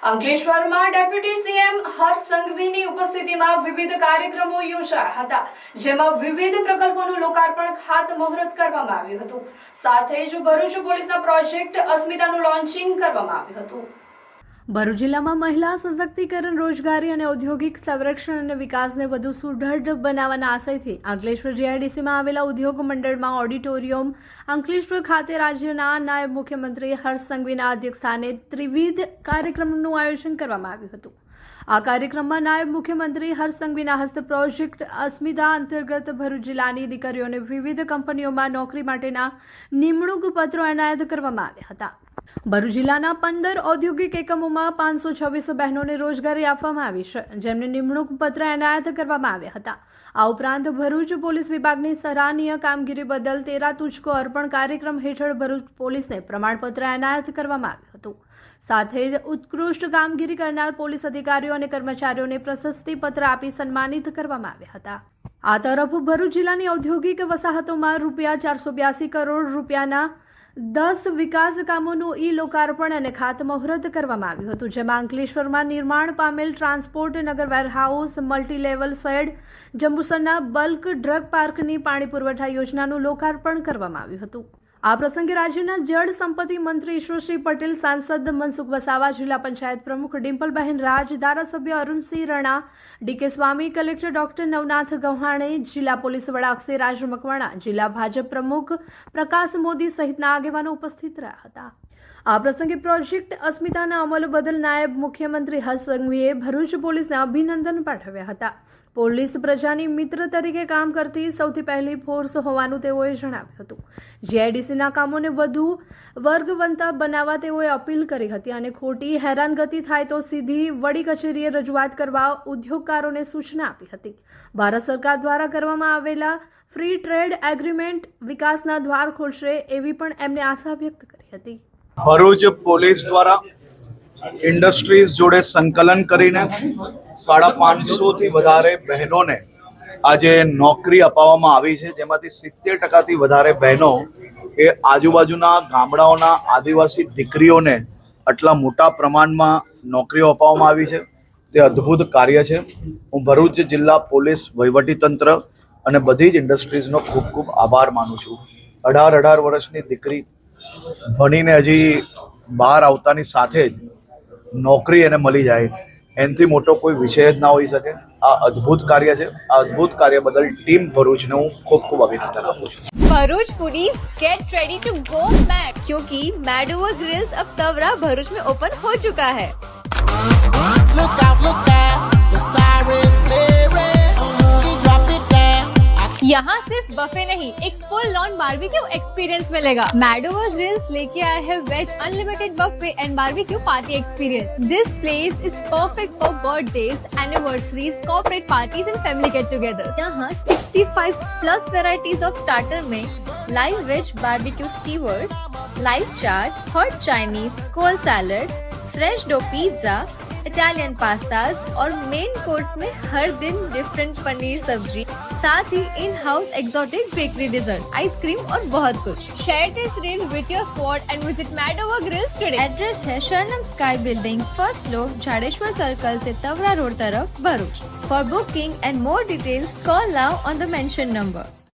અંકલેશ્વરમાં deputy CM હર્ષ સંઘવીની ઉપસ્થિતિમાં વિવિધ કાર્યક્રમો યોજાયા હતા, જેમાં વિવિધ પ્રકલ્પોનું લોકાર્પણ ખાતમુહૂર્ત કરવામાં આવ્યું હતું. સાથે જ ભરૂચ પોલીસના પ્રોજેક્ટ અસ્મિતાનું લોન્ચિંગ કરવામાં આવ્યું હતું. ભરૂચ જિલ્લામાં મહિલા સશક્તિકરણ, રોજગારી અને ઔદ્યોગિક સંરક્ષણ અને વિકાસને વધુ સુદૃઢ બનાવવાના આશયથી અંકલેશ્વર જીઆઈડીસીમાં આવેલા ઉદ્યોગ મંડળમાં ઓડિટોરિયમ અંકલેશ્વર ખાતે રાજ્યના નાયબ મુખ્યમંત્રી હર્ષ સંઘવીના અધ્યક્ષસ્થાને ત્રિવિધ કાર્યક્રમનું આયોજન કરવામાં આવ્યું હતું. આ કાર્યક્રમમાં નાયબ મુખ્યમંત્રી હર્ષ સંઘવીના હસ્તે પ્રોજેક્ટ અસ્મિતા અંતર્ગત ભરૂચ જિલ્લાની દીકરીઓને વિવિધ કંપનીઓમાં નોકરી માટેના નિમણૂક પત્રો એનાયત કરવામાં આવ્યા હતા. ભરૂચ જિલ્લાના 15 ઔદ્યોગિક એકમોમાં 526 બહેનોને રોજગારી આપવામાં આવી છે, જેમને નિમણૂક પત્ર એનાયત કરવામાં આવ્યા હતા. આ ઉપરાંત ભરૂચ પોલીસ વિભાગની સરાહનીય કામગીરી બદલ 13 તુજકો અર્પણ કાર્યક્રમ હેઠળ ભરૂચ પોલીસને પ્રમાણપત્ર એનાયત કરવામાં આવ્યું હતું. સાથે જ ઉત્કૃષ્ટ કામગીરી કરનાર પોલીસ અધિકારીઓ અને કર્મચારીઓને પ્રશસ્તિ પત્ર આપી સન્માનિત કરવામાં આવ્યા હતા. આ તરફ ભરૂચ જિલ્લાની ઔદ્યોગિક વસાહતોમાં ₹482 કરોડ રૂપિયાના 10 વિકાસ કામોનું લોકાર્પણ અને ખાતમુહૂર્ત કરવામાં આવ્યું હતું, જેમાં અંકલેશ્વરમાં નિર્માણ પામેલ ટ્રાન્સપોર્ટ નગર વેરહાઉસ, મલ્ટીલેવલ શેડ, જંબુસરના બલ્ક ડ્રગ પાર્કની પાણી પુરવઠા યોજનાનું લોકાર્પણ કરવામાં આવ્યું હતું. આ પ્રસંગે રાજ્યના જળ સંપત્તિ મંત્રી ઈશ્વરસિંહ પટેલ, સાંસદ મનસુખ વસાવા, જિલ્લા પંચાયત પ્રમુખ ડિમ્પલબહેન રાજ, ધારાસભ્ય અરુણસિંહ રણા, ડીકે સ્વામી, કલેક્ટર ડોક્ટર નવનાથ ગવ્હાણે, જિલ્લા પોલીસ વડા અક્ષયરાજ મકવાણા, જિલ્લા ભાજપ પ્રમુખ પ્રકાશ મોદી સહિતના આગેવાનો ઉપસ્થિત રહ્યા હતા. આ પ્રસંગે પ્રોજેક્ટ અસ્મિતાના અમલ બદલ નાયબ મુખ્યમંત્રી હર્ષ સંઘવીએ ભરૂચ પોલીસને અભિનંદન પાઠવ્યા હતા. પોલીસ પ્રજાની મિત્ર તરીકે કામ કરતી સૌથી પહેલી ફોર્સ હોવાનું તેઓએ જણાવ્યું હતું. જીઆઈડીસીના કામોને વધુ વર્ગવંતા બનાવવા તેઓએ અપીલ કરી હતી અને ખોટી હેરાનગતિ થાય તો સીધી વડી કચેરીએ રજૂઆત કરવા ઉદ્યોગકારોને સૂચના આપી હતી. ભારત સરકાર દ્વારા કરવામાં આવેલા ફ્રી ટ્રેડ એગ્રીમેન્ટ વિકાસના દ્વાર ખોલશે એવી પણ એમને આશા વ્યક્ત કરી હતી. ભરૂચ પોલીસ દ્વારા ઇન્ડસ્ટ્રીઝ જોડે સંકલન કરીને 550થી વધારે બહેનોને આજે નોકરી અપાવવામાં આવી છે, જેમાંથી 70%થી વધારે બહેનો એ આજુબાજુના ગામડાઓના આદિવાસી દીકરીઓને આટલા મોટા પ્રમાણમાં નોકરીઓ અપાવવામાં આવી છે. તે અદ્ભુત કાર્ય છે. હું ભરૂચ જિલ્લા પોલીસ વહીવટીતંત્ર અને બધી જ ઇન્ડસ્ટ્રીઝનો ખૂબ ખૂબ આભાર માનું છું. 18 વર્ષની દીકરી ભણીને હજી બહાર આવતાની સાથે જ નોકરી એને મળી જાય, એનાથી મોટો કોઈ વિષય જ ના હોઈ શકે. આ અદ્ભુત કાર્ય છે. આ અદ્ભુત કાર્ય બદલ ટીમ ભરૂચને હું ખૂબ ખૂબ અભિનંદન આપું છું. Bharuch foodies get ready to go mad, क्योंकि मैडोवर ग्रिल्स अब तवरा भरूच में ओपन हो चुका है. Look out, the sirens blaring. She drop it down. यहाँ सिर्फ बफे नहीं, एक फुल ऑन बारबेक्यू एक्सपीरियंस मिलेगा. मैडोवर ग्रिल्स लेके आए हैं veg unlimited buffet and barbecue party experience. This place is perfect for birthdays, anniversaries, corporate parties and family get together. यहाँ 65 plus varieties of starter में live veg barbecue skewers, live chaat, hot Chinese, cold salads, fresh dough pizza, Italian pastas और main course में हर दिन different paneer सब्जी, साथ ही in house exotic bakery dessert, ice cream और बहुत कुछ. Share this reel with your squad and visit Madover Grills today. Address है Sharanam Sky Building, first floor, Jhadeshwar circle से तवरा रोड तरफ, Bharuch. For booking and more details call now on the mention number.